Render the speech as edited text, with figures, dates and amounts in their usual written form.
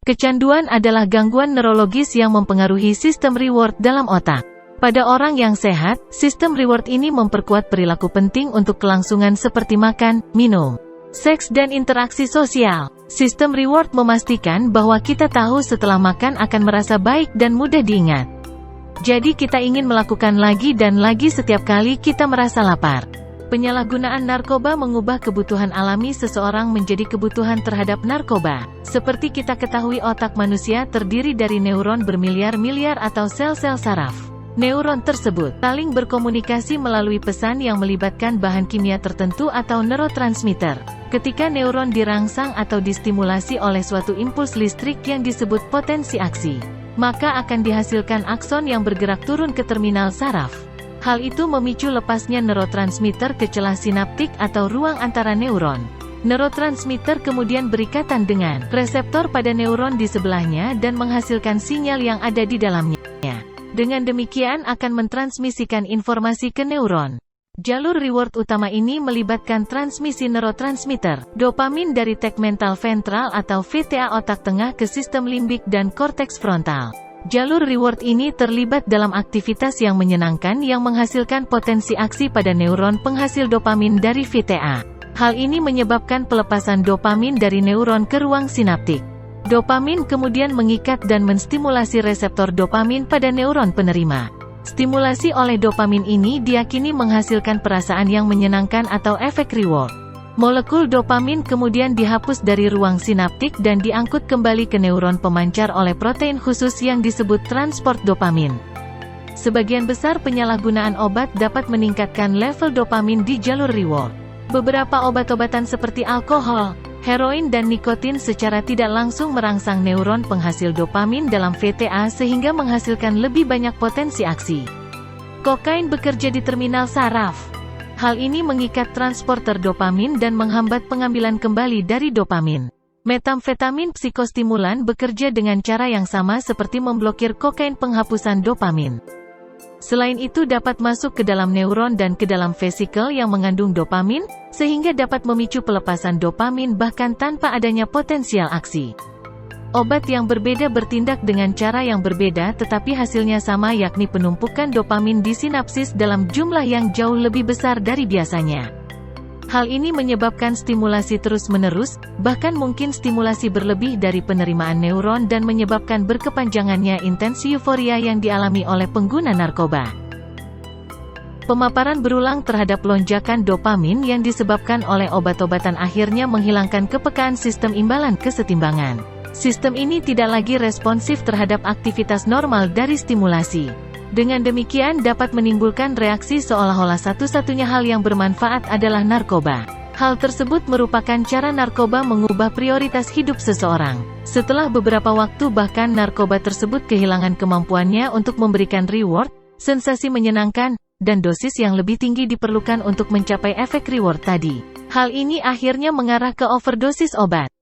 Kecanduan adalah gangguan neurologis yang mempengaruhi sistem reward dalam otak. Pada orang yang sehat, sistem reward ini memperkuat perilaku penting untuk kelangsungan seperti makan, minum, seks dan interaksi sosial. Sistem reward memastikan bahwa kita tahu setelah makan akan merasa baik dan mudah diingat. Jadi kita ingin melakukan lagi dan lagi setiap kali kita merasa lapar. Penyalahgunaan narkoba mengubah kebutuhan alami seseorang menjadi kebutuhan terhadap narkoba. Seperti kita ketahui, otak manusia terdiri dari neuron bermiliar-miliar atau sel-sel saraf. Neuron tersebut saling berkomunikasi melalui pesan yang melibatkan bahan kimia tertentu atau neurotransmitter. Ketika neuron dirangsang atau distimulasi oleh suatu impuls listrik yang disebut potensi aksi, maka akan dihasilkan akson yang bergerak turun ke terminal saraf. Hal itu memicu lepasnya neurotransmitter ke celah sinaptik atau ruang antara neuron. Neurotransmitter kemudian berikatan dengan reseptor pada neuron di sebelahnya dan menghasilkan sinyal yang ada di dalamnya. Dengan demikian akan mentransmisikan informasi ke neuron. Jalur reward utama ini melibatkan transmisi neurotransmitter, dopamin dari tegmental ventral atau VTA otak tengah ke sistem limbik dan korteks frontal. Jalur reward ini terlibat dalam aktivitas yang menyenangkan yang menghasilkan potensi aksi pada neuron penghasil dopamin dari VTA. Hal ini menyebabkan pelepasan dopamin dari neuron ke ruang sinaptik. Dopamin kemudian mengikat dan menstimulasi reseptor dopamin pada neuron penerima. Stimulasi oleh dopamin ini diyakini menghasilkan perasaan yang menyenangkan atau efek reward. Molekul dopamin kemudian dihapus dari ruang sinaptik dan diangkut kembali ke neuron pemancar oleh protein khusus yang disebut transport dopamin. Sebagian besar penyalahgunaan obat dapat meningkatkan level dopamin di jalur reward. Beberapa obat-obatan seperti alkohol, heroin dan nikotin secara tidak langsung merangsang neuron penghasil dopamin dalam VTA sehingga menghasilkan lebih banyak potensi aksi. Kokain bekerja di terminal saraf. Hal ini mengikat transporter dopamin dan menghambat pengambilan kembali dari dopamin. Metamfetamin psikostimulan bekerja dengan cara yang sama seperti memblokir kokain penghapusan dopamin. Selain itu dapat masuk ke dalam neuron dan ke dalam vesikel yang mengandung dopamin, sehingga dapat memicu pelepasan dopamin bahkan tanpa adanya potensial aksi. Obat yang berbeda bertindak dengan cara yang berbeda tetapi hasilnya sama, yakni penumpukan dopamin di sinapsis dalam jumlah yang jauh lebih besar dari biasanya. Hal ini menyebabkan stimulasi terus-menerus, bahkan mungkin stimulasi berlebih dari penerimaan neuron dan menyebabkan berkepanjangannya intensi euforia yang dialami oleh pengguna narkoba. Pemaparan berulang terhadap lonjakan dopamin yang disebabkan oleh obat-obatan akhirnya menghilangkan kepekaan sistem imbalan kesetimbangan. Sistem ini tidak lagi responsif terhadap aktivitas normal dari stimulasi. Dengan demikian dapat menimbulkan reaksi seolah-olah satu-satunya hal yang bermanfaat adalah narkoba. Hal tersebut merupakan cara narkoba mengubah prioritas hidup seseorang. Setelah beberapa waktu bahkan narkoba tersebut kehilangan kemampuannya untuk memberikan reward, sensasi menyenangkan, dan dosis yang lebih tinggi diperlukan untuk mencapai efek reward tadi. Hal ini akhirnya mengarah ke overdosis obat.